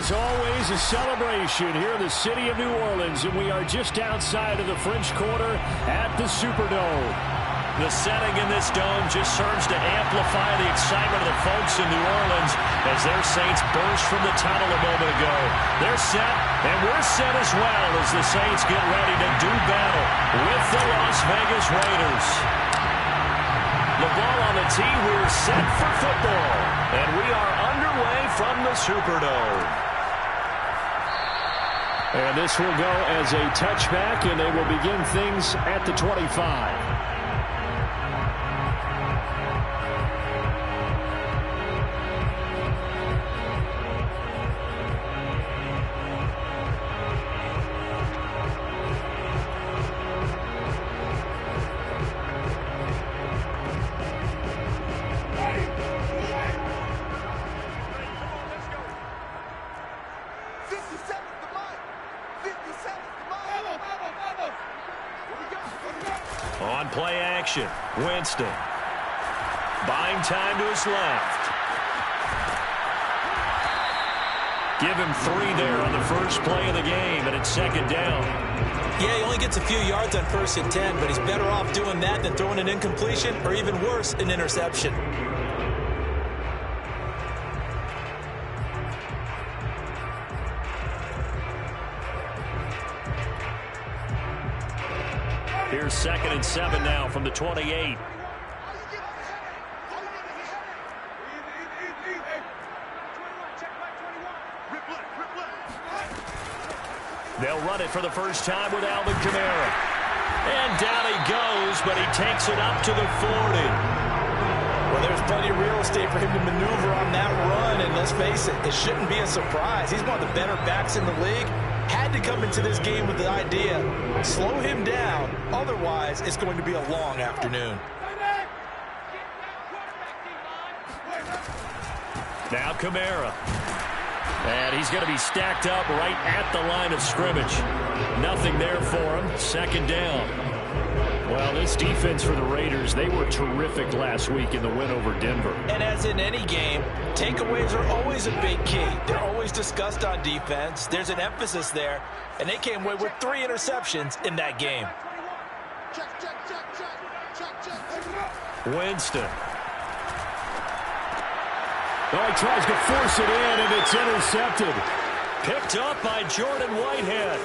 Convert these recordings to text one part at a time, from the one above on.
is always a celebration here in the city of New Orleans, and we are just outside of the French Quarter at the Superdome. The setting in this dome just serves to amplify the excitement of the folks in New Orleans as their Saints burst from the tunnel a moment ago. They're set, and we're set as well as the Saints get ready to do battle with the Las Vegas Raiders. The ball on the tee, we're set for football, and we are underway from the Superdome. And this will go as a touchback, and they will begin things at the 25. On play action, Winston. Buying time to his left. Give him 3 there on the first play of the game, and it's second down. Yeah, he only gets a few yards on 1st and 10, but he's better off doing that than throwing an incompletion, or even worse, an interception. Here's 2nd and 7 now from the 28. They'll run it for the first time with Alvin Kamara. And down he goes, but he takes it up to the 40. Well, there's plenty of real estate for him to maneuver on that run, and let's face it, it shouldn't be a surprise. He's one of the better backs in the league. Had to come into this game with the idea, slow him down, otherwise it's going to be a long afternoon. Now Kamara. And he's going to be stacked up right at the line of scrimmage. Nothing there for him. Second down. Well, this defense for the Raiders, they were terrific last week in the win over Denver. And as in any game, takeaways are always a big key. They're always discussed on defense. There's an emphasis there, and they came away with 3 interceptions in that game. Winston. Oh, he tries to force it in, and it's intercepted. Picked up by Jordan Whitehead.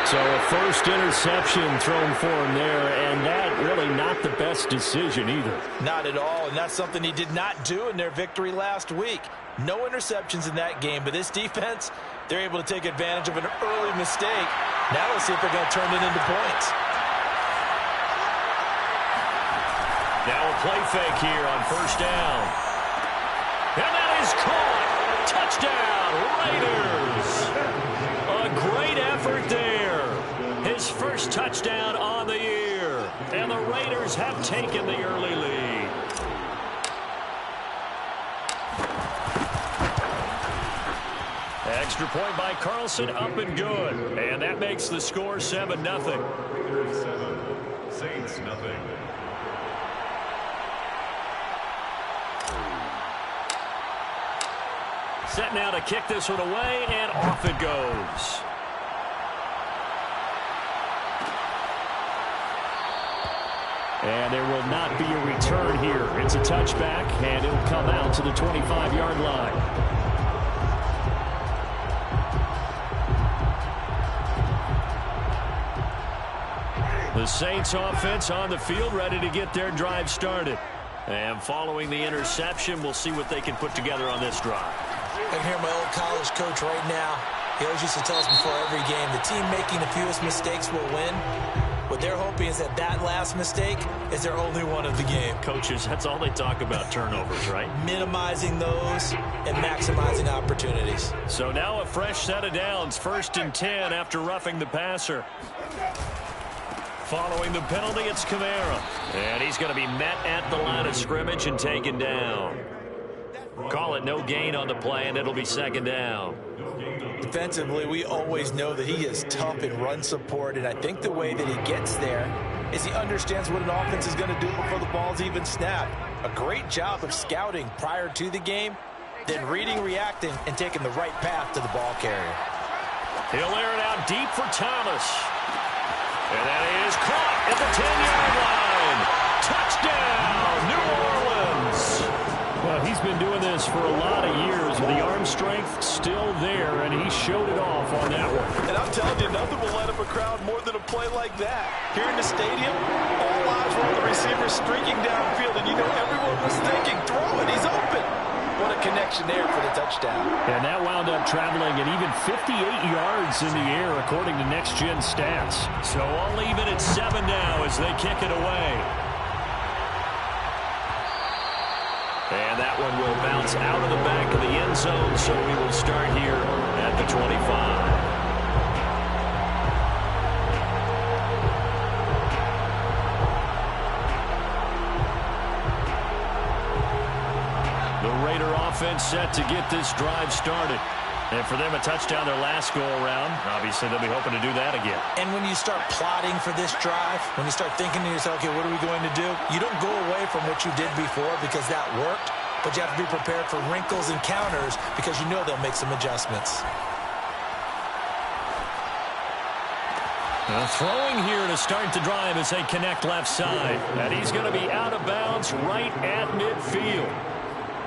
So a first interception thrown for him there, and that really not the best decision either. Not at all, and that's something he did not do in their victory last week. No interceptions in that game, but this defense, they're able to take advantage of an early mistake. Now let's see if they're going to turn it into points. Now a play fake here on first down. And that is caught. Touchdown, Raiders. A great effort there. His first touchdown on the year. And the Raiders have taken the early lead. Extra point by Carlson, up and good. And that makes the score 7-0. Raiders 7, Saints nothing. Set now to kick this one away, and off it goes. And there will not be a return here. It's a touchback, and it'll come out to the 25-yard line. The Saints offense on the field, ready to get their drive started. And following the interception, we'll see what they can put together on this drive. I can hear my old college coach right now. He always used to tell us before every game, the team making the fewest mistakes will win. What they're hoping is that last mistake is their only one of the game. Coaches, that's all they talk about, turnovers, right? Minimizing those and maximizing opportunities. So now a fresh set of downs, 1st and 10 after roughing the passer. Following the penalty, it's Kamara. And he's going to be met at the line of scrimmage and taken down. Call it no gain on the play, and it'll be second down. Defensively, we always know that he is tough in run support, and I think the way that he gets there is he understands what an offense is going to do before the ball's even snapped. A great job of scouting prior to the game, then reading, reacting, and taking the right path to the ball carrier. He'll air it out deep for Thomas. And that is caught at the 10-yard line. Touchdown, New Orleans. Well, he's been doing this for a lot of years with the arm strength still there, and he showed it off on that one. And I'm telling you, nothing will light up a crowd more than a play like that. Here in the stadium, all eyes were on the receiver streaking downfield, and you know everyone was thinking, throw it, he's open. What a connection there for the touchdown. And that wound up traveling at even 58 yards in the air, according to Next Gen Stats. So all even at 7 now as they kick it away. And that one will bounce out of the back of the end zone, so we will start here at the 25. Offense set to get this drive started. And for them, a touchdown their last go-around. Obviously, they'll be hoping to do that again. And when you start plotting for this drive, when you start thinking to yourself, okay, what are we going to do? You don't go away from what you did before because that worked, but you have to be prepared for wrinkles and counters because you know they'll make some adjustments. Throwing here to start the drive as they connect left side. And he's going to be out of bounds right at midfield.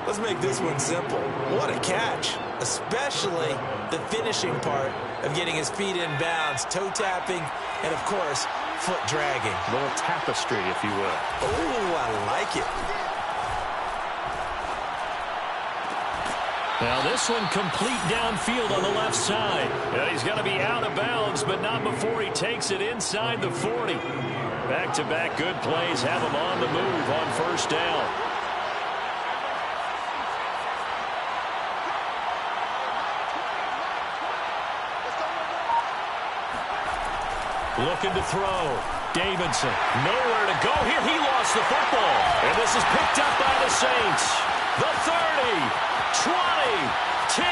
Let's make this one simple. What a catch, especially the finishing part of getting his feet in bounds, toe tapping, and, of course, foot dragging. A little tapestry, if you will. Oh, I like it. Now this one complete downfield on the left side. And he's going to be out of bounds, but not before he takes it inside the 40. Back-to-back good plays have him on the move on first down. Looking to throw. Davidson, nowhere to go here. He lost the football. And this is picked up by the Saints. The 30, 20, 10.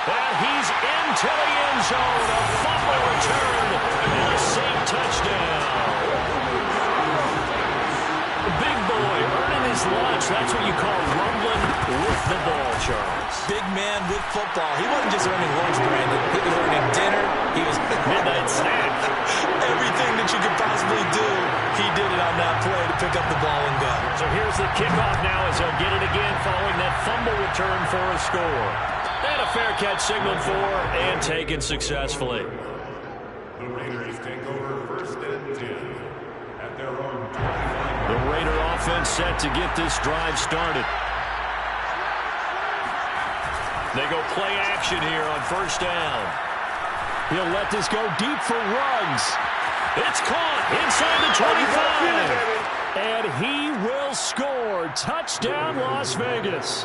And he's into the end zone. A fumble return and a Saint touchdown. The big boy earning his lunch. That's what you call rumbling with the ball, Charles. Big man with football. He wasn't just earning lunch, Brandon. He was earning dinner. He was midnight snack. Everything that you could possibly do, he did it on that play to pick up the ball and go. So here's the kickoff now as they'll get it again following that fumble return for a score. And a fair catch signaled for and taken successfully. The Raiders take over first and 10 at their own 25. The Raider offense set to get this drive started. They go play action here on first down. He'll let this go deep for Ruggs. It's caught inside the 25. And he will score. Touchdown, Las Vegas.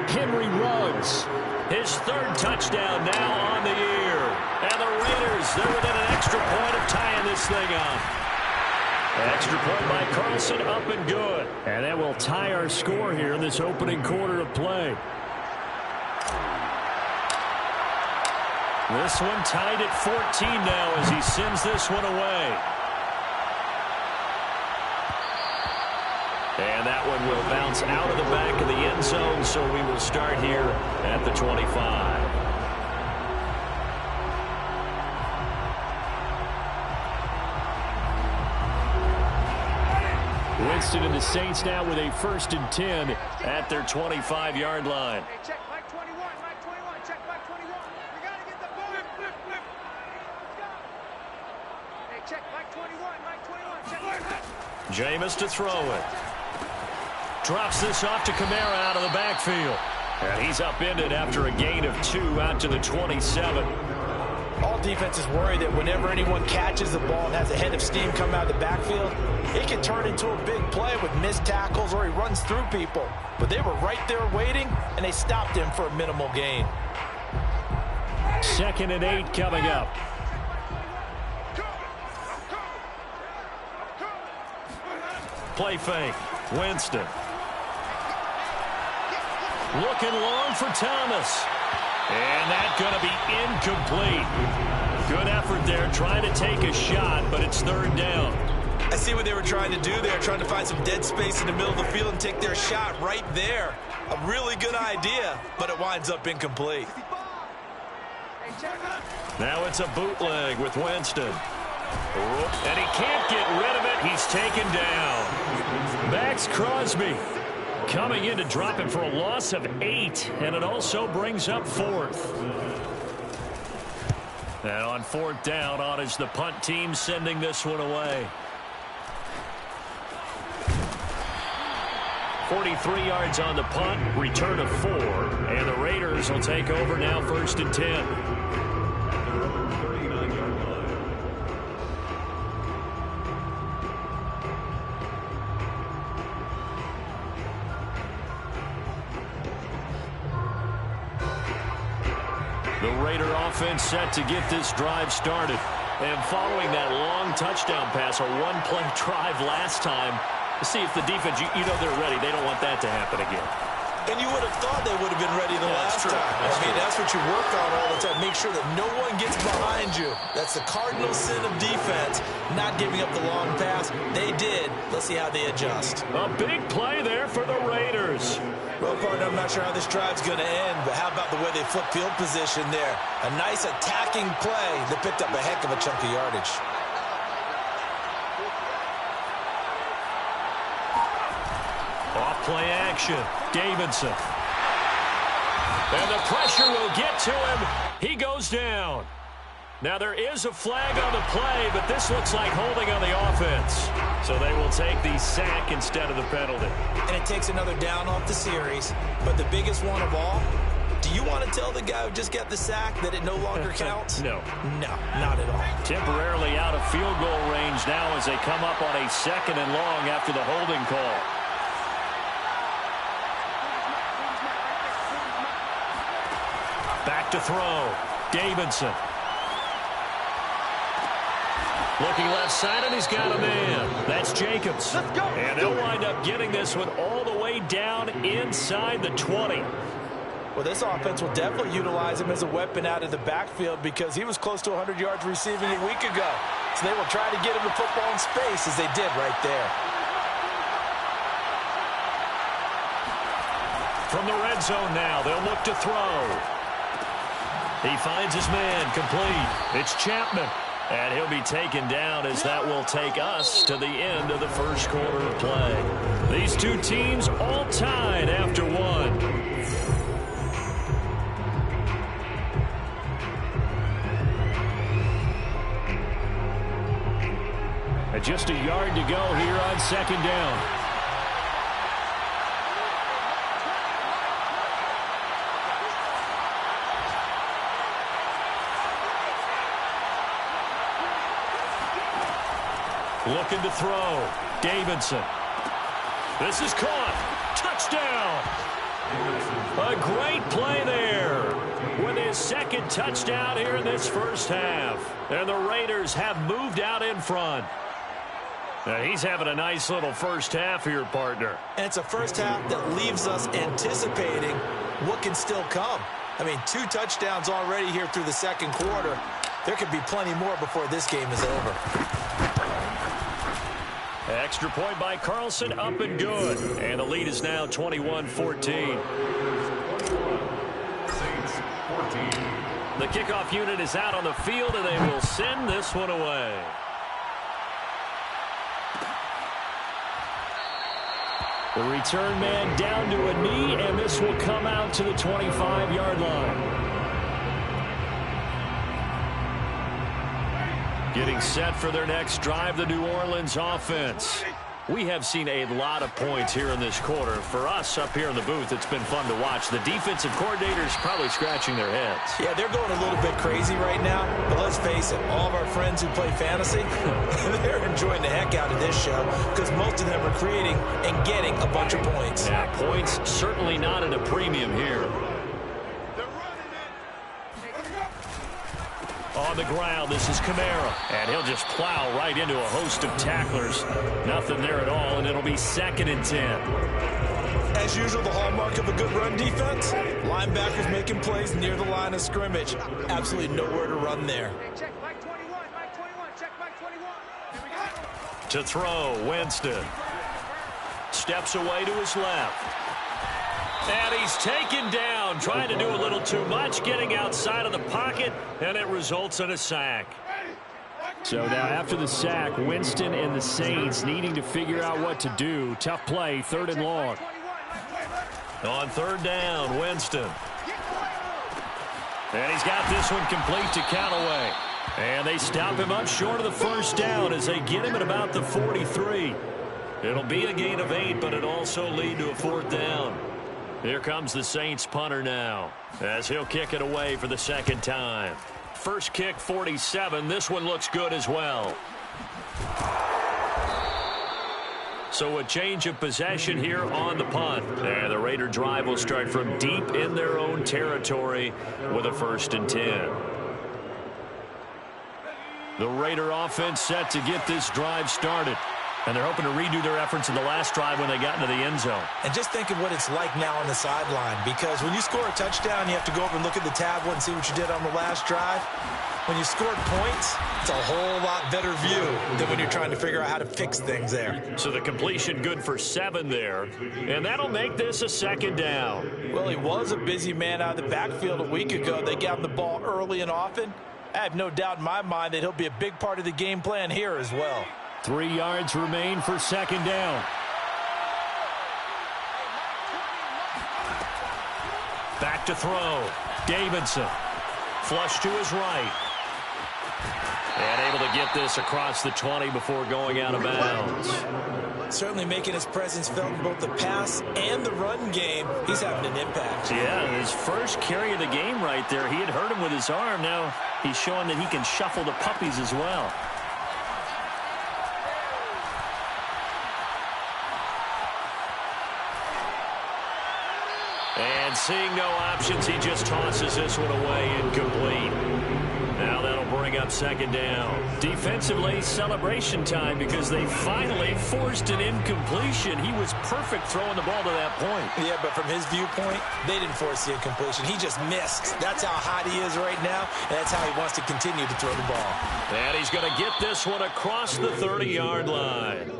Henry Ruggs. His third touchdown now on the year. And the Raiders, they're within an extra point of tying this thing up. An extra point by Carlson, up and good. And that will tie our score here in this opening quarter of play. This one tied at 14 now as he sends this one away. And that one will bounce out of the back of the end zone, so we will start here at the 25. Winston and the Saints now with a 1st and 10 at their 25-yard line. Hey, check Mike 21, Mike 21, check Mike 21. We got to get the ball. Let's go. Hey, check Mike 21, Mike 21, check Mike. Jameis to throw it. Drops this off to Kamara out of the backfield. And he's upended after a gain of 2 out to the 27. All defenses worry that whenever anyone catches the ball and has a head of steam come out of the backfield, it can turn into a big play with missed tackles or he runs through people. But they were right there waiting, and they stopped him for a minimal gain. 2nd and 8 coming up. Play fake. Winston. Looking long for Thomas. And that's going to be incomplete. Good effort there trying to take a shot, but it's 3rd down. I see what they were trying to do there, trying to find some dead space in the middle of the field and take their shot right there. A really good idea, but it winds up incomplete. Now it's a bootleg with Winston. And he can't get rid of it. He's taken down. Max Crosby coming in to drop him for a loss of 8, and it also brings up 4th. And on 4th down, on is the punt team sending this one away. 43 yards on the punt, return of 4, and the Raiders will take over now 1st and 10. The Raider offense set to get this drive started. And following that long touchdown pass, a one-play drive last time, see if the defense, you know they're ready. They don't want that to happen again. And you would have thought they would have been ready the last time. That's what you work on all the time. Make sure that no one gets behind you. That's the cardinal sin of defense, not giving up the long pass. They did. Let's see how they adjust. A big play there for the Raiders. Well, partner, I'm not sure how this drive's going to end, but how about the way they flip field position there? A nice attacking play that picked up a heck of a chunk of yardage. Off-play action. Davidson. And the pressure will get to him. He goes down. Now there is a flag on the play, but this looks like holding on the offense. So they will take the sack instead of the penalty. And it takes another down off the series. But the biggest one of all, do you want to tell the guy who just got the sack that it no longer counts? No. No, not at all. Temporarily out of field goal range now as they come up on a 2nd and long after the holding call. Back to throw. Davidson. Looking left side, and he's got a man. That's Jacobs. Let's go. And they'll wind up getting this one all the way down inside the 20. Well, this offense will definitely utilize him as a weapon out of the backfield because he was close to 100 yards receiving a week ago. So they will try to get him the football in space as they did right there. From the red zone now, they'll look to throw. He finds his man complete. It's Chapman. And he'll be taken down as that will take us to the end of the first quarter of play. These two teams all tied after 1. And just a yard to go here on 2nd down. Looking to throw. Davidson. This is caught. Touchdown. A great play there with his 2nd touchdown here in this first half. And the Raiders have moved out in front. Now he's having a nice little first half here, partner. And it's a first half that leaves us anticipating what can still come. I mean, 2 touchdowns already here through the 2nd quarter. There could be plenty more before this game is over. Extra point by Carlson, up and good. And the lead is now 21-14. The kickoff unit is out on the field, and they will send this one away. The return man down to a knee, and this will come out to the 25-yard line. Getting set for their next drive, the New Orleans offense. We have seen a lot of points here in this quarter. For us up here in the booth, it's been fun to watch. The defensive coordinators probably scratching their heads. Yeah, they're going a little bit crazy right now. But let's face it, all of our friends who play fantasy, they're enjoying the heck out of this show because most of them are creating and getting a bunch of points. Yeah, points certainly not at a premium here. On the ground, this is Kamara, and he'll just plow right into a host of tacklers. Nothing there at all, and it'll be 2nd and 10. As usual, the hallmark of a good run defense, linebackers making plays near the line of scrimmage. Absolutely nowhere to run there. Check Mike 21, Mike 21, check Mike 21. Here we go. To throw, Winston. Steps away to his left. And he's taken down, trying to do a little too much, getting outside of the pocket, and it results in a sack. So now after the sack, Winston and the Saints needing to figure out what to do. Tough play, 3rd and long. On 3rd down, Winston. And he's got this one complete to Callaway. And they stop him up short of the 1st down as they get him at about the 43. It'll be a gain of 8, but it'll also lead to a 4th down. Here comes the Saints punter now as he'll kick it away for the 2nd time. First kick, 47. This one looks good as well. So a change of possession here on the punt. And the Raider drive will start from deep in their own territory with a 1st and 10. The Raider offense set to get this drive started. And they're hoping to redo their efforts in the last drive when they got into the end zone. And just think of what it's like now on the sideline, because when you score a touchdown, you have to go over and look at the tablet and see what you did on the last drive. When you scored points, it's a whole lot better view than when you're trying to figure out how to fix things there. So the completion good for 7 there, and that'll make this a 2nd down. Well, he was a busy man out of the backfield a week ago. They got him the ball early and often. I have no doubt in my mind that he'll be a big part of the game plan here as well. 3 yards remain for 2nd down. Back to throw. Davidson. Flush to his right. And able to get this across the 20 before going out of bounds. Certainly making his presence felt in both the pass and the run game. He's having an impact. Yeah, his first carry of the game right there. He had hurt him with his arm. Now he's showing that he can shuffle the puppies as well. And seeing no options, he just tosses this one away incomplete. Now that'll bring up 2nd down. Defensively, celebration time because they finally forced an incompletion. He was perfect throwing the ball to that point. Yeah, but from his viewpoint, they didn't force the incompletion. He just missed. That's how hot he is right now, and that's how he wants to continue to throw the ball. And he's going to get this one across the 30-yard line.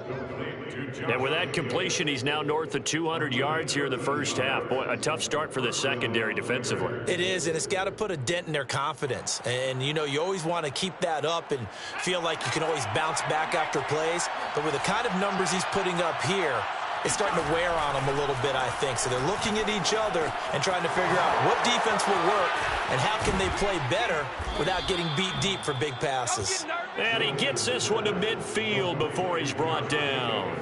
And with that completion, he's now north of 200 yards here in the 1st half. Boy, a tough start for the secondary defensively. It is, and it's got to put a dent in their confidence. And, you know, you always want to keep that up and feel like you can always bounce back after plays. But with the kind of numbers he's putting up here, it's starting to wear on them a little bit, I think. So they're looking at each other and trying to figure out what defense will work and how can they play better without getting beat deep for big passes. And he gets this one to midfield before he's brought down.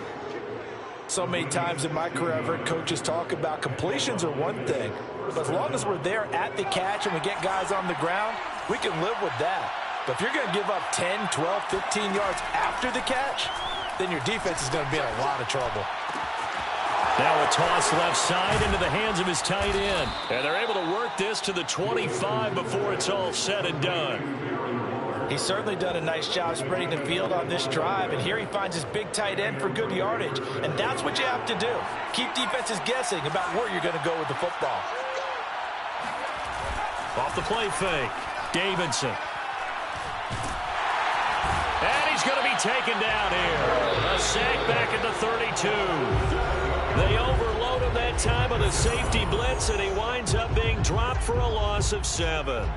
So many times in my career, I've heard coaches talk about completions are one thing, but as long as we're there at the catch and we get guys on the ground, we can live with that. But if you're going to give up 10, 12, 15 yards after the catch, then your defense is going to be in a lot of trouble. Now a toss left side into the hands of his tight end. And they're able to work this to the 25 before it's all said and done. He's certainly done a nice job spreading the field on this drive, and here he finds his big tight end for good yardage. And that's what you have to do. Keep defenses guessing about where you're going to go with the football. Off the play fake, Davidson. And he's going to be taken down here. A sack back at the 32. They overload him that time with a safety blitz, and he winds up being dropped for a loss of 7.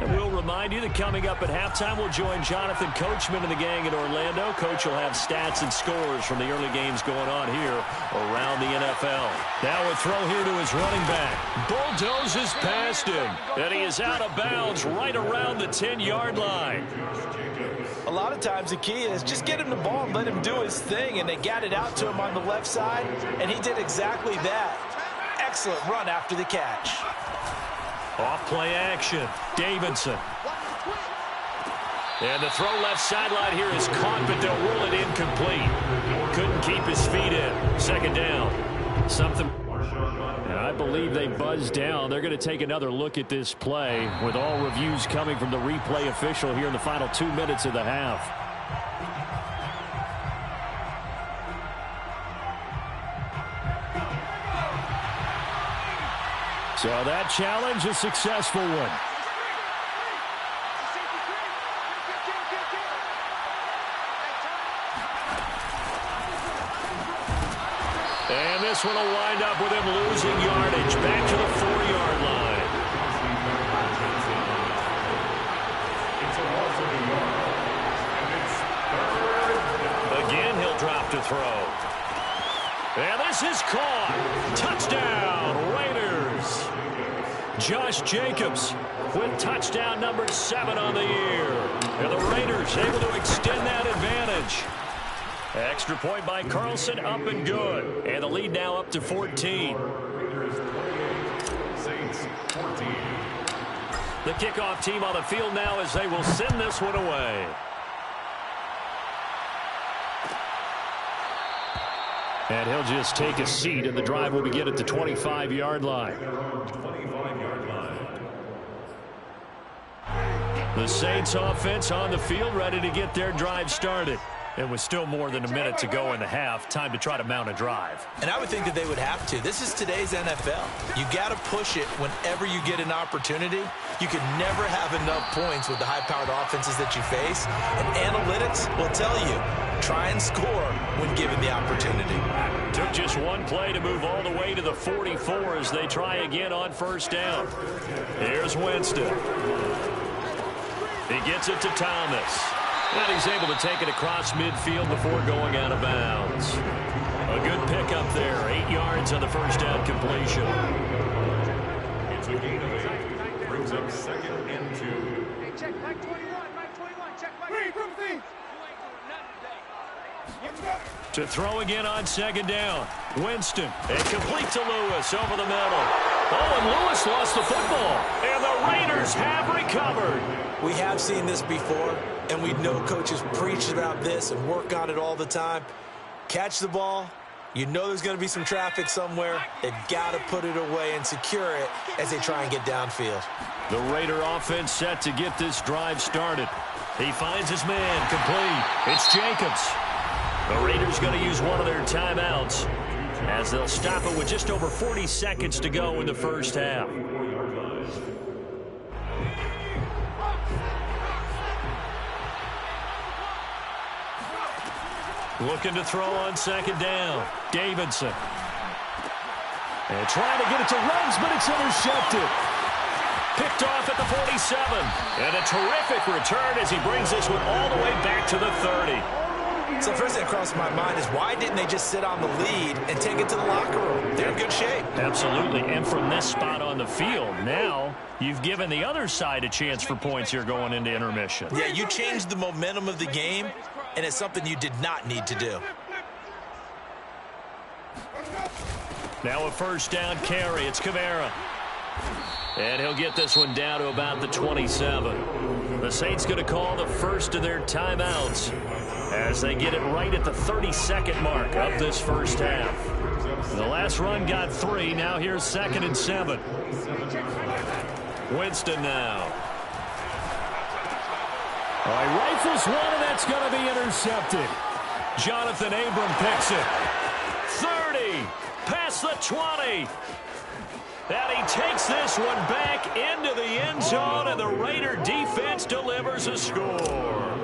And we'll remind you that coming up at halftime, we'll join Jonathan Coachman and the gang in Orlando. Coach will have stats and scores from the early games going on here around the NFL. Now a throw here to his running back. Bulldozes past him. And he is out of bounds right around the 10-yard line. A lot of times the key is just get him the ball and let him do his thing. And they got it out to him on the left side, and he did exactly that. Excellent run after the catch. Off play action, Davidson. And the throw left sideline here is caught, but they'll rule it incomplete. Couldn't keep his feet in. 2nd down. Something. And I believe they buzzed down. They're going to take another look at this play with all reviews coming from the replay official here in the final 2 minutes of the half. So that challenge, a successful one. this one will wind up with him losing yardage back to the 4-yard line. Again, he'll drop to throw. And this is caught. Touchdown, Raiders. Josh Jacobs with touchdown number 7 on the year. And the Raiders able to extend that advantage. Extra point by Carlson, up and good. And the lead now up to 14. The kickoff team on the field now as they will send this one away. And he'll just take a seat, and the drive will begin at the 25-yard line. The Saints offense on the field, ready to get their drive started. It was still more than a minute to go in the half. Time to try to mount a drive. And I would think that they would have to. This is today's NFL. You got to push it whenever you get an opportunity. You can never have enough points with the high-powered offenses that you face. And analytics will tell you, try and score when given the opportunity. Took just one play to move all the way to the 44 as they try again on first down. Here's Winston. He gets it to Thomas. And he's able to take it across midfield before going out of bounds. A good pickup there. 8 yards on the first down completion. It's a gain of 8. Brings up 2nd and 2. Hey, check Mike 21, Mike 21, check Mike 21. To throw again on 2nd down. Winston. And complete to Lewis over the middle. Oh, and Lewis lost the football. And the Raiders have recovered. We have seen this before, and we know coaches preach about this and work on it all the time. Catch the ball. You know there's going to be some traffic somewhere. They've got to put it away and secure it as they try and get downfield. The Raider offense set to get this drive started. He finds his man complete. It's Jacobs. The Raiders going to use one of their timeouts as they'll stop it with just over 40 seconds to go in the first half. Looking to throw on 2nd down. Davidson. And trying to get it to Ruggs, but it's intercepted. Picked off at the 47. And a terrific return as he brings this one all the way back to the 30. So first thing that crossed my mind is why didn't they just sit on the lead and take it to the locker room? They're in good shape. Absolutely. And from this spot on the field, now you've given the other side a chance for points here going into intermission. Yeah, you changed the momentum of the game, and it's something you did not need to do. Now a first down carry. It's Kamara. And he'll get this one down to about the 27. The Saints going to call the first of their timeouts as they get it right at the 32nd mark of this first half. The last run got 3. Now here's 2nd and 7. Winston now. All right, rifles one, and that's going to be intercepted. Jonathan Abram picks it. 30, past the 20. And he takes this one back into the end zone, and the Raider defense delivers a score.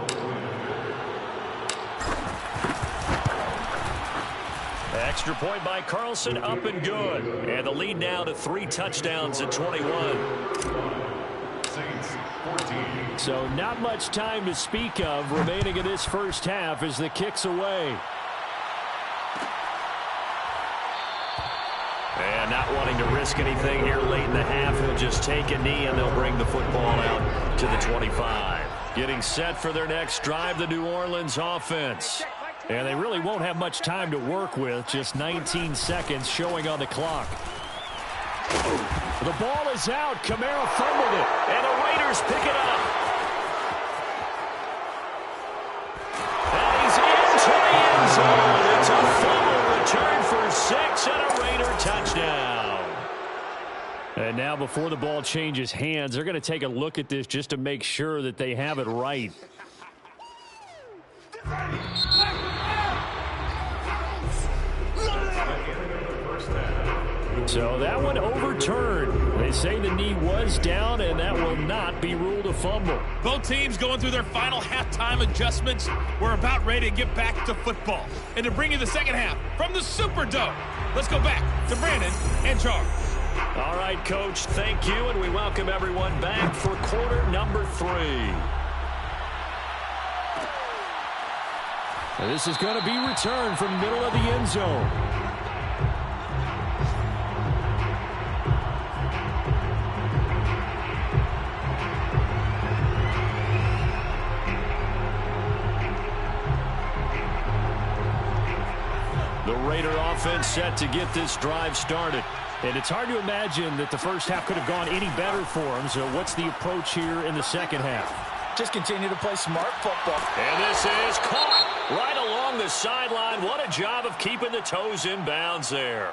Extra point by Carlson, up and good. And the lead now to 3 touchdowns at 21. So not much time to speak of remaining in this first half as the kick's away. And not wanting to risk anything here late in the half, he'll just take a knee and they'll bring the football out to the 25. Getting set for their next drive, the New Orleans offense. And they really won't have much time to work with, just 19 seconds showing on the clock. The ball is out. Kamara fumbled it, and the Raiders pick it up. And he's into the end zone. It's a fumble return for 6 and a Raider touchdown. And now before the ball changes hands, they're going to take a look at this just to make sure that they have it right. So So that one overturned. They say the knee was down, and that will not be ruled a fumble. Both teams going through their final halftime adjustments. We're about ready to get back to football. And to bring you the second half from the Superdome, let's go back to Brandon and Charles. All right, Coach, thank you, and we welcome everyone back for quarter number 3. And this is going to be returned from middle of the end zone. The Raider offense set to get this drive started. And it's hard to imagine that the first half could have gone any better for them. So what's the approach here in the second half? Just continue to play smart football. And this is caught right along the sideline. What a job of keeping the toes in bounds there.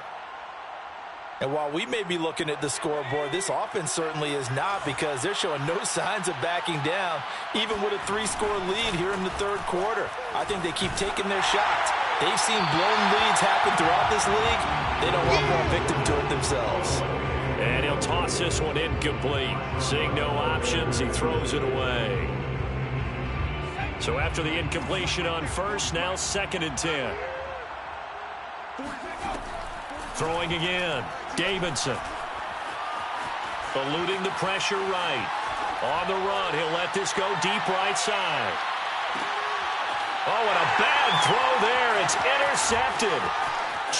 And while we may be looking at the scoreboard, this offense certainly is not, because they're showing no signs of backing down, even with a 3-score lead here in the third quarter. I think they keep taking their shots. They've seen blown leads happen throughout this league. They don't want more victim to it themselves. And he'll toss this one incomplete. Seeing no options, he throws it away. So after the incompletion on first, now 2nd and 10. Throwing again. Davidson. Eluding the pressure right. On the run, he'll let this go deep right side. Oh, and a bad throw there. It's intercepted.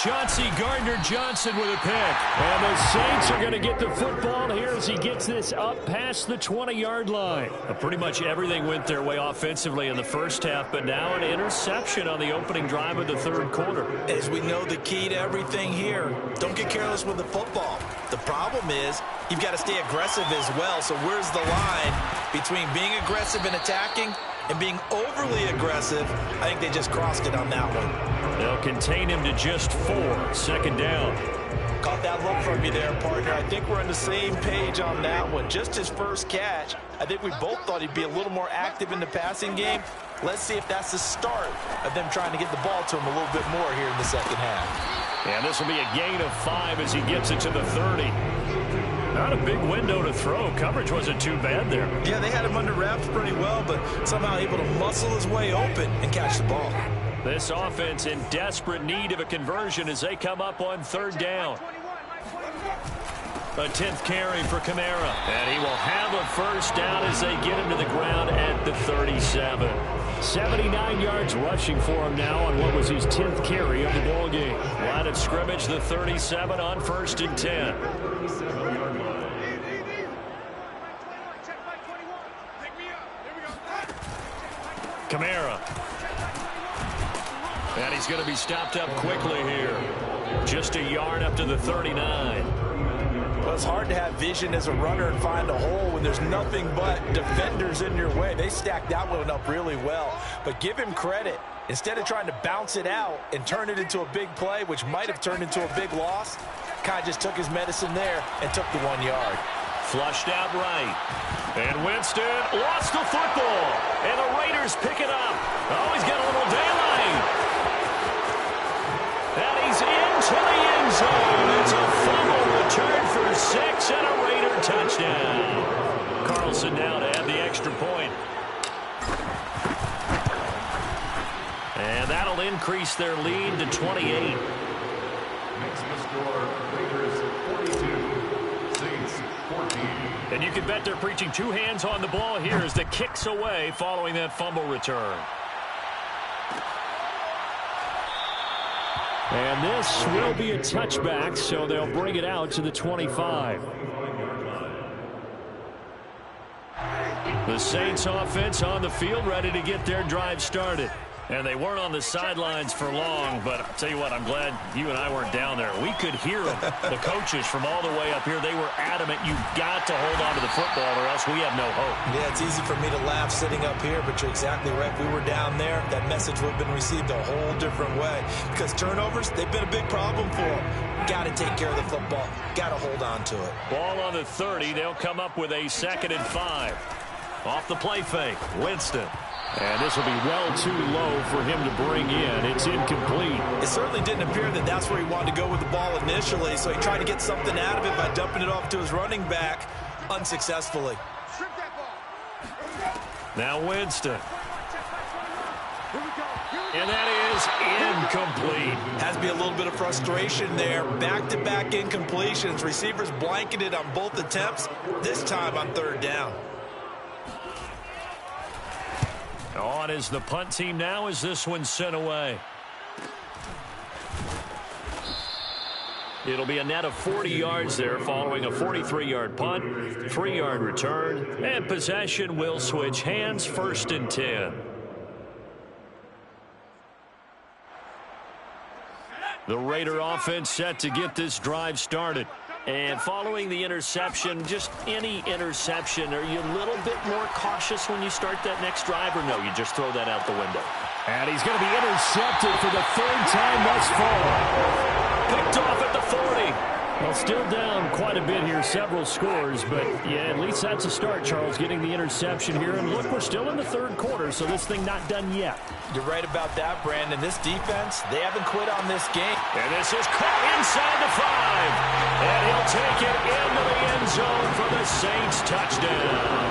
Chauncey Gardner-Johnson with a pick. And the Saints are going to get the football here as he gets this up past the 20-yard line. Pretty much everything went their way offensively in the first half, but now an interception on the opening drive of the third quarter. As we know, the key to everything here, don't get careless with the football. The problem is you've got to stay aggressive as well. So where's the line between being aggressive and attacking and being overly aggressive? I think they just crossed it on that one. They'll contain him to just 4. 2nd down. Caught that look from you there, partner. I think we're on the same page on that one. Just his first catch. I think we both thought he'd be a little more active in the passing game. Let's see if that's the start of them trying to get the ball to him a little bit more here in the second half. And this will be a gain of 5 as he gets it to the 30. Not a big window to throw. Coverage wasn't too bad there. Yeah, they had him under wraps pretty well, but somehow able to muscle his way open and catch the ball. This offense in desperate need of a conversion as they come up on 3rd down. A 10th carry for Kamara. And he will have a first down as they get him to the ground at the 37. 79 yards rushing for him now on what was his 10th carry of the ball game. Line of scrimmage, the 37 on 1st and 10. Kamara. And he's going to be stopped up quickly here. Just a yard up to the 39. Well, it's hard to have vision as a runner and find a hole when there's nothing but defenders in your way. They stacked that one up really well. But give him credit. Instead of trying to bounce it out and turn it into a big play, which might have turned into a big loss, kind of just took his medicine there and took the 1 yard. Flushed out right. And Winston lost the football. And the Raiders pick it up. Oh, he's got a little daylight. And he's into the end zone. It's a fumble return for 6 and a Raider touchdown. Carlson now to add the extra point. And that'll increase their lead to 28. Makes the score Raiders 42, Saints 14. And you can bet they're preaching 2 hands on the ball here as the kick's away following that fumble return. And this will be a touchback, so they'll bring it out to the 25. The Saints offense on the field ready to get their drive started. And they weren't on the sidelines for long, but I'll tell you what, I'm glad you and I weren't down there. We could hear them, the coaches from all the way up here. They were adamant, you've got to hold on to the football or else we have no hope. Yeah, it's easy for me to laugh sitting up here, but you're exactly right. If we were down there, that message would have been received a whole different way. Because turnovers, they've been a big problem for them. Got to take care of the football. Got to hold on to it. Ball on the 30. They'll come up with a 2nd and 5. Off the play fake, Winston. And this will be well too low for him to bring in. It's incomplete. It certainly didn't appear that that's where he wanted to go with the ball initially, so he tried to get something out of it by dumping it off to his running back unsuccessfully. Now Winston. And that is incomplete. Has to be a little bit of frustration there. Back-to-back incompletions. Receivers blanketed on both attempts, this time on third down. On is the punt team now as this one's sent away. It'll be a net of 40 yards there following a 43-yard punt, 3-yard return, and possession will switch hands, 1st and 10. The Raider offense set to get this drive started. And following the interception, just any interception, are you a little bit more cautious when you start that next drive, or no, you just throw that out the window? And he's going to be intercepted for the 3rd time thus far. Picked off at the 40. Well, still down quite a bit here, several scores, but yeah, at least that's a start, Charles, getting the interception here. And look, we're still in the 3rd quarter, so this thing not done yet. You're right about that, Brandon. This defense, they haven't quit on this game. And this is caught inside the 5. And he'll take it into the end zone for the Saints touchdown.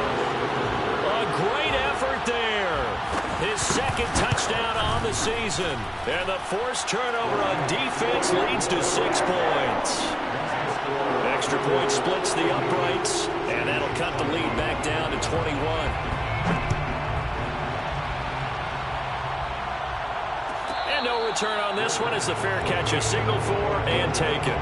A great effort there. His 2nd touchdown on the season. And the forced turnover on defense leads to 6 points. Extra point splits the uprights, and that'll cut the lead back down to 21. And no return on this one as the fair catch is signaled for and taken.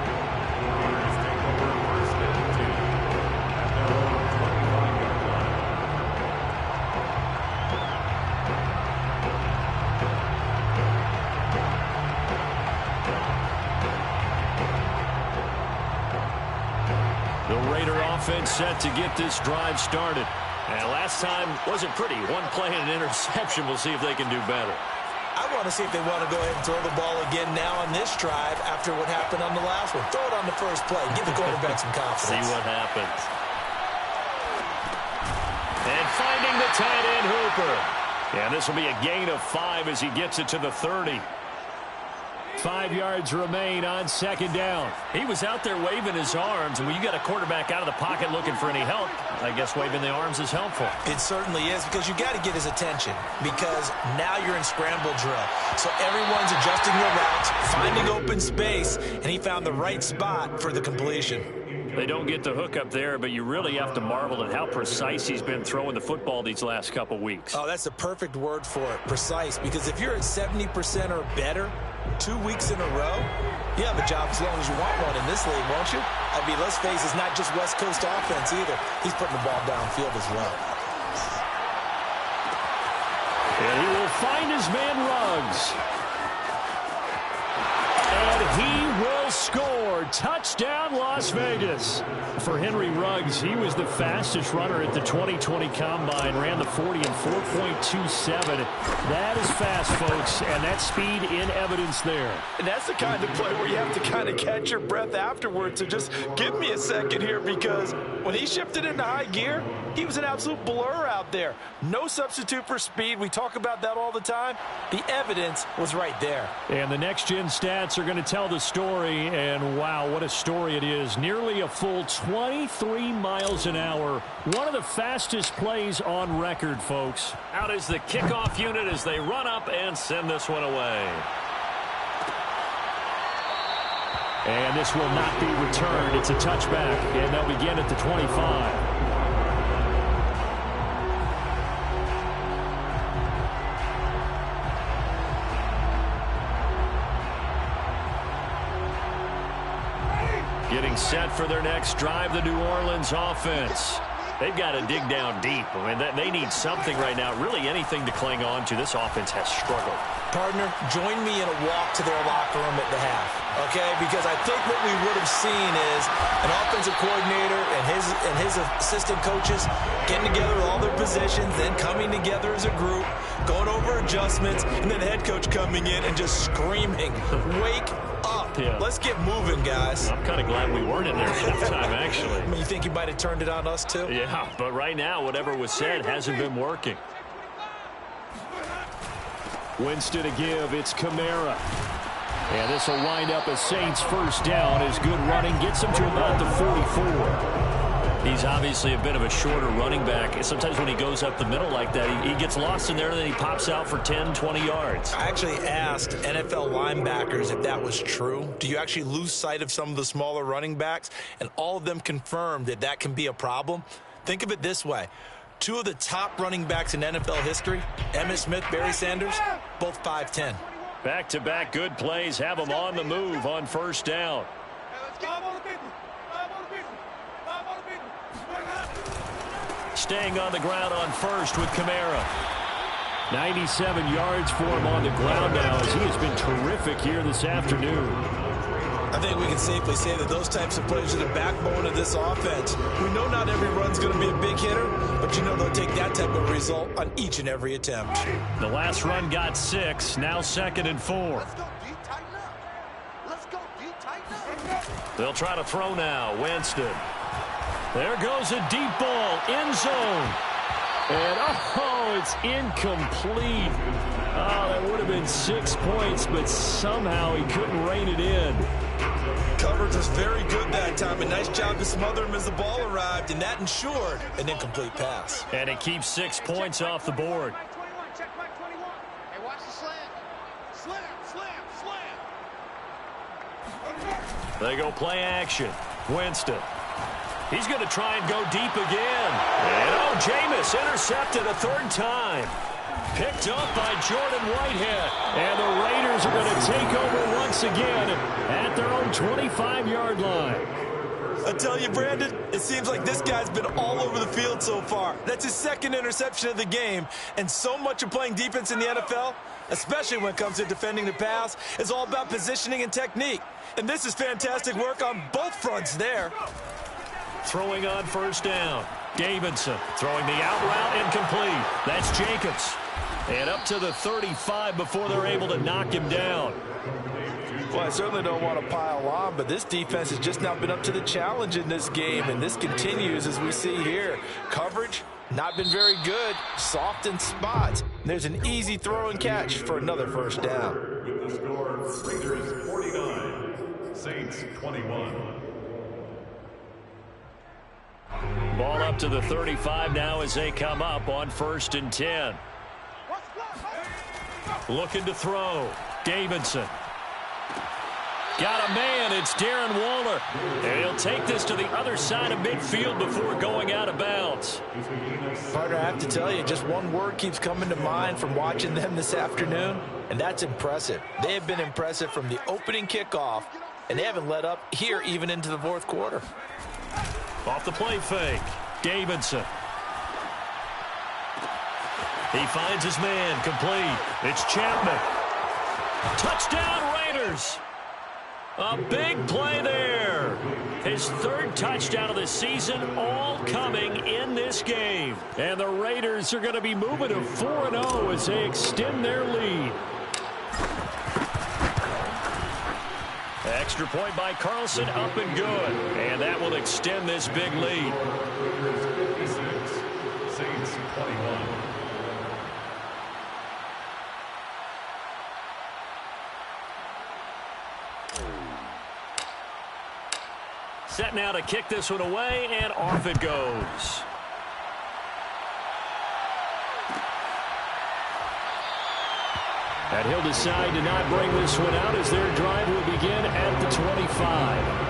Offense set to get this drive started. And last time wasn't pretty. One play and an interception. We'll see if they can do better. I want to see if they want to go ahead and throw the ball again now on this drive after what happened on the last one. Throw it on the first play. Give the quarterback some confidence. See what happens. And finding the tight end Hooper. And this will be a gain of 5 as he gets it to the 30. 5 yards remain on 2nd down. He was out there waving his arms, and when you got a quarterback out of the pocket looking for any help, I guess waving the arms is helpful. It certainly is, because you got to get his attention, because now you're in scramble drill. So everyone's adjusting their routes, finding open space, and he found the right spot for the completion. They don't get the hook up there, but you really have to marvel at how precise he's been throwing the football these last couple weeks. Oh, that's the perfect word for it, precise, because if you're at 70% or better 2 weeks in a row, you have a job as long as you want one in this league, won't you? I mean, let's face it, it's not just West Coast offense either. He's putting the ball downfield as well. And he will find his man Ruggs. And he will score. Touchdown, Las Vegas. For Henry Ruggs, he was the fastest runner at the 2020 Combine. Ran the 40 in 4.27. That is fast, folks, and that speed in evidence there. And that's the kind of play where you have to kind of catch your breath afterwards. So just give me a second here, because when he shifted into high gear, he was an absolute blur out there. No substitute for speed. We talk about that all the time. The evidence was right there. And the next-gen stats are going to tell the story, and wow, what a story it is. Nearly a full 23 miles an hour. One of the fastest plays on record, folks. Out is the kickoff unit as they run up and send this one away. And this will not be returned. It's a touchback, and they'll begin at the 25. Getting set for their next drive, the New Orleans offense. They've got to dig down deep. I mean, they need something right now, really anything to cling on to. This offense has struggled. Partner, join me in a walk to their locker room at the half, okay? Because I think what we would have seen is an offensive coordinator and his assistant coaches getting together with all their positions, then coming together as a group, going over adjustments, and then the head coach coming in and just screaming, wake up. Yeah. Let's get moving, guys. I'm kind of glad we weren't in there at halftime, actually. I mean, you think he might have turned it on us, too? Yeah, but right now, whatever was said hasn't been working. Winston to give. It's Kamara. And this will wind up a Saints first down as good running gets him to about the 44. He's obviously a bit of a shorter running back. Sometimes when he goes up the middle like that, he gets lost in there, and then he pops out for 10, 20 yards. I actually asked NFL linebackers if that was true. Do you actually lose sight of some of the smaller running backs? And all of them confirmed that that can be a problem. Think of it this way. Two of the top running backs in NFL history, Emmitt Smith, Barry Sanders, both 5'10". Back-to-back good plays have them on the move on first down. Staying on the ground on first with Kamara. 97 yards for him on the ground now as he has been terrific here this afternoon. I think we can safely say that those types of plays are the backbone of this offense. We know not every run's going to be a big hitter, but you know they'll take that type of result on each and every attempt. The last run got 6, now 2nd and 4. Let's go deep, tighten up. Let's go deep, tighten up. They'll try to throw now. Winston. There goes a deep ball, end zone. And, it's incomplete. Oh, that would have been 6 points, but somehow he couldn't rein it in. Coverage was very good that time. A nice job to smother him as the ball arrived, and that ensured an incomplete pass. And it keeps 6 points off the board. Mike 21, check Mike 21. Hey, watch the slam. Slam. They go play action. Winston. He's going to try and go deep again. And, Jameis intercepted a 3rd time. Picked up by Jordan Whitehead. And the Raiders are going to take over once again at their own 25-yard line. I tell you, Brandon, it seems like this guy's been all over the field so far. That's his 2nd interception of the game. And so much of playing defense in the NFL, especially when it comes to defending the pass, is all about positioning and technique. And this is fantastic work on both fronts there. Throwing on first down. Davidson throwing the out route incomplete. That's Jacobs. And up to the 35 before they're able to knock him down. Well, I certainly don't want to pile on, but this defense has just not been up to the challenge in this game, and this continues as we see here. Coverage, not been very good, soft in spots. There's an easy throw and catch for another first down. With the score, Raiders 49, Saints 21. Ball up to the 35 now as they come up on 1st and 10. Looking to throw. Davidson. Got a man. It's Darren Waller. And he'll take this to the other side of midfield before going out of bounds. Partner, I have to tell you, just one word keeps coming to mind from watching them this afternoon, and that's impressive. They have been impressive from the opening kickoff, and they haven't let up here even into the 4th quarter. Off the play fake. Davidson. He finds his man. Complete. It's Chapman. Touchdown, Raiders. A big play there. His 3rd touchdown of the season, all coming in this game. And the Raiders are going to be moving to 4-0 as they extend their lead. Extra point by Carlson, up and good. And that will extend this big lead. Raiders 56, Saints 21. Set now to kick this one away, and off it goes. And he'll decide to not bring this one out as their drive will begin at the 25.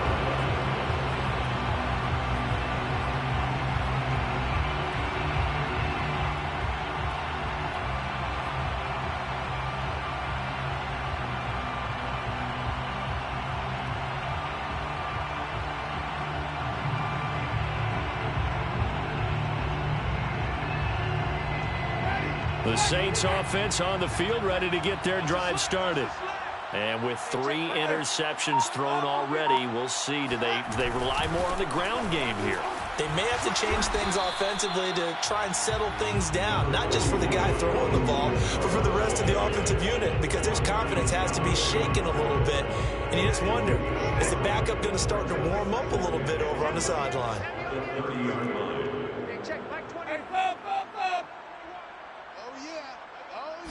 The Saints offense on the field ready to get their drive started. And with 3 interceptions thrown already, we'll see. Do they rely more on the ground game here? They may have to change things offensively to try and settle things down, not just for the guy throwing the ball, but for the rest of the offensive unit, because their confidence has to be shaken a little bit. And you just wonder, is the backup going to start to warm up a little bit over on the sideline? Hey, check Mike 20. Hey, up. Oh, yeah. Oh,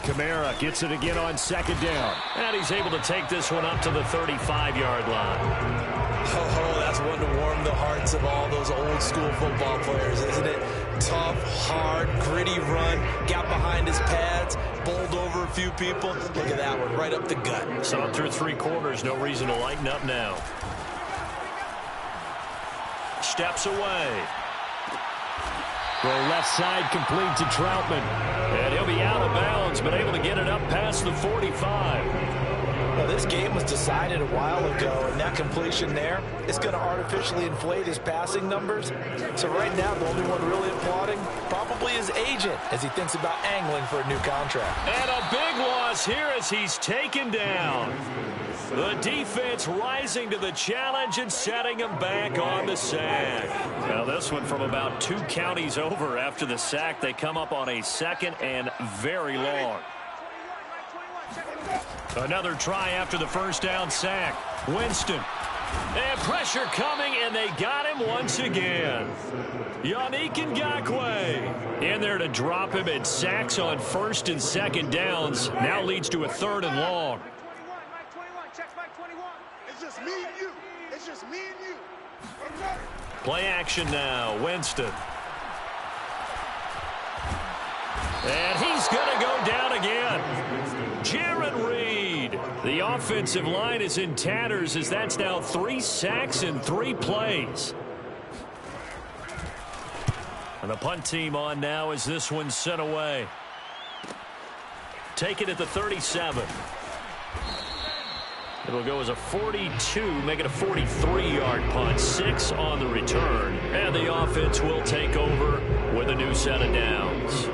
Kamara gets it again on second down. And he's able to take this one up to the 35-yard line. Oh, that's one to warm the hearts of all those old-school football players, isn't it? Tough, hard, gritty run, got behind his pads, bowled over a few people. Look at that one, right up the gut. Saw it through 3 quarters, no reason to lighten up now. Steps away. Throw left side complete to Troutman. And he'll be out of bounds, but able to get it up past the 45. Well, this game was decided a while ago, and that completion there is going to artificially inflate his passing numbers. So right now, the only one really applauding probably his agent as he thinks about angling for a new contract. And a big loss here as he's taken down. The defense rising to the challenge and setting him back on the sack. Now this one from about 2 counties over after the sack. They come up on a 2nd and very long. Another try after the first down sack. Winston. And pressure coming, and they got him once again. Yannick Ngakoue in there to drop him, and sacks on 1st and 2nd downs. Now leads to a 3rd and long. It's just me and you. It's just me and you. Play action now. Winston. And he's going to go down again. Jaron Reed. The offensive line is in tatters as that's now 3 sacks in 3 plays. And the punt team on now as this one's sent away. Take it at the 37. It'll go as a 42, make it a 43-yard punt. 6 on the return. And the offense will take over with a new set of downs.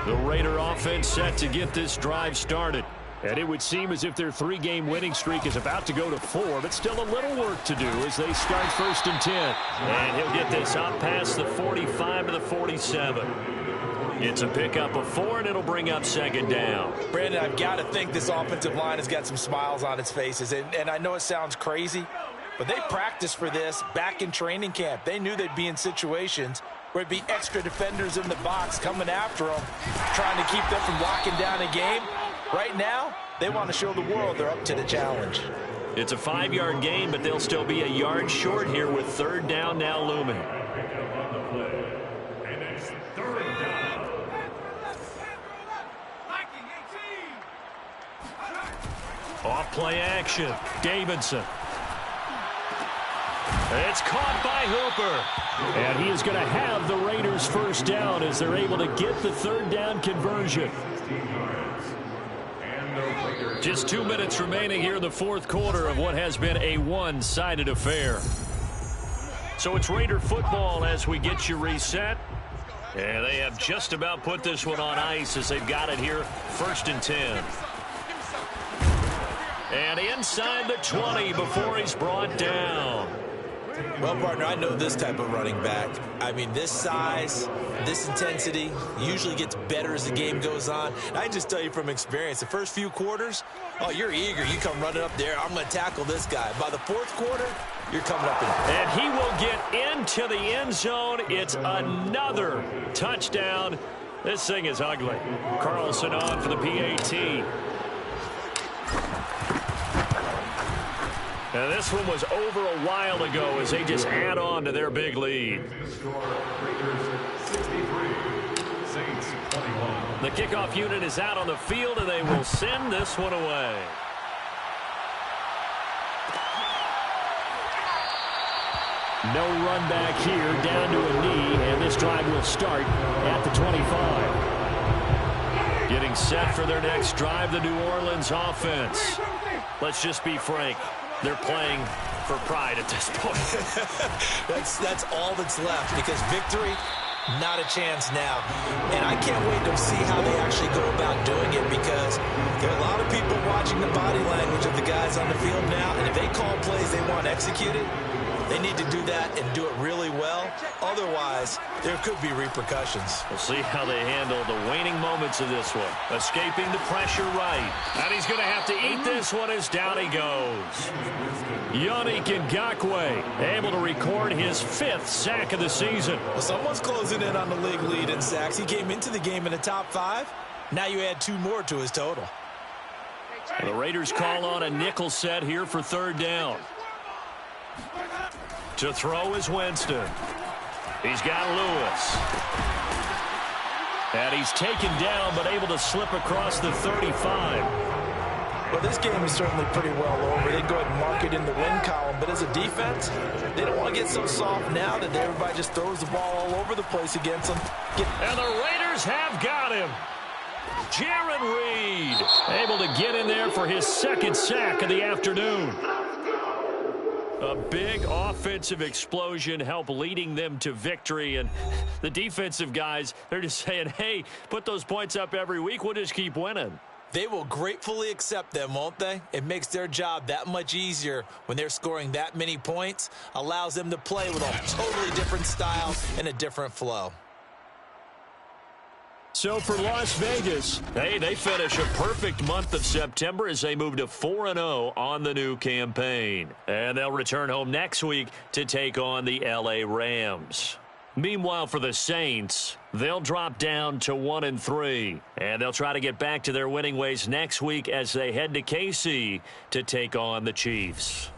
The Raider offense set to get this drive started. And it would seem as if their 3-game winning streak is about to go to 4, but still a little work to do as they start 1st and 10. And he'll get this up past the 45 to the 47. It's a pickup of 4, and it'll bring up 2nd down. Brandon, I've got to think this offensive line has got some smiles on its faces. And I know it sounds crazy, but they practiced for this back in training camp. They knew they'd be in situations where it'd be extra defenders in the box coming after them, trying to keep them from locking down a game. Right now, they want to show the world they're up to the challenge. It's a 5-yard gain, but they'll still be a yard short here with 3rd down now looming. And it's 3rd down. Off play action. Davidson. It's caught by Hooper. And he is going to have the Raiders' 1st down as they're able to get the 3rd down conversion. Just 2 minutes remaining here in the 4th quarter of what has been a one-sided affair. So it's Raider football as we get you reset. And they have just about put this one on ice as they've got it here 1st and 10. And inside the 20 before he's brought down. Well, partner, I know this type of running back. I mean, this size, this intensity usually gets better as the game goes on. And I can just tell you from experience, the first few quarters, oh, you're eager. You come running up there, I'm going to tackle this guy. By the 4th quarter, you're coming up in. And he will get into the end zone. It's another touchdown. This thing is ugly. Carlson on for the PAT. And this one was over a while ago as they just add on to their big lead. The kickoff unit is out on the field, and they will send this one away. No run back here, down to a knee, and this drive will start at the 25. Getting set for their next drive, the New Orleans offense. Let's just be frank. They're playing for pride at this point. That's all that's left, because victory, not a chance now. And I can't wait to see how they actually go about doing it, because there are a lot of people watching the body language of the guys on the field now, and if they call plays they want executed, They need to do that and do it really well. Otherwise, there could be repercussions. We'll see how they handle the waning moments of this one. Escaping the pressure right. And he's going to have to eat this one as down he goes. Yannick Ngakoue able to record his 5th sack of the season. Well, someone's closing in on the league lead in sacks. He came into the game in the top 5. Now you add 2 more to his total. The Raiders call on a nickel set here for 3rd down. To throw is Winston. He's got Lewis. And he's taken down but able to slip across the 35. Well, this game is certainly pretty well over. They go ahead and mark it in the win column. But as a defense, they don't want to get so soft now that everybody just throws the ball all over the place against them. And the Raiders have got him. Jarran Reed able to get in there for his 2nd sack of the afternoon. A big offensive explosion helped leading them to victory. And the defensive guys, they're just saying, hey, put those points up every week. We'll just keep winning. They will gratefully accept them, won't they? It makes their job that much easier when they're scoring that many points. Allows them to play with a totally different style and a different flow. So for Las Vegas, hey, they finish a perfect month of September as they move to 4-0 on the new campaign. And they'll return home next week to take on the LA Rams. Meanwhile, for the Saints, they'll drop down to 1-3. And they'll try to get back to their winning ways next week as they head to KC to take on the Chiefs.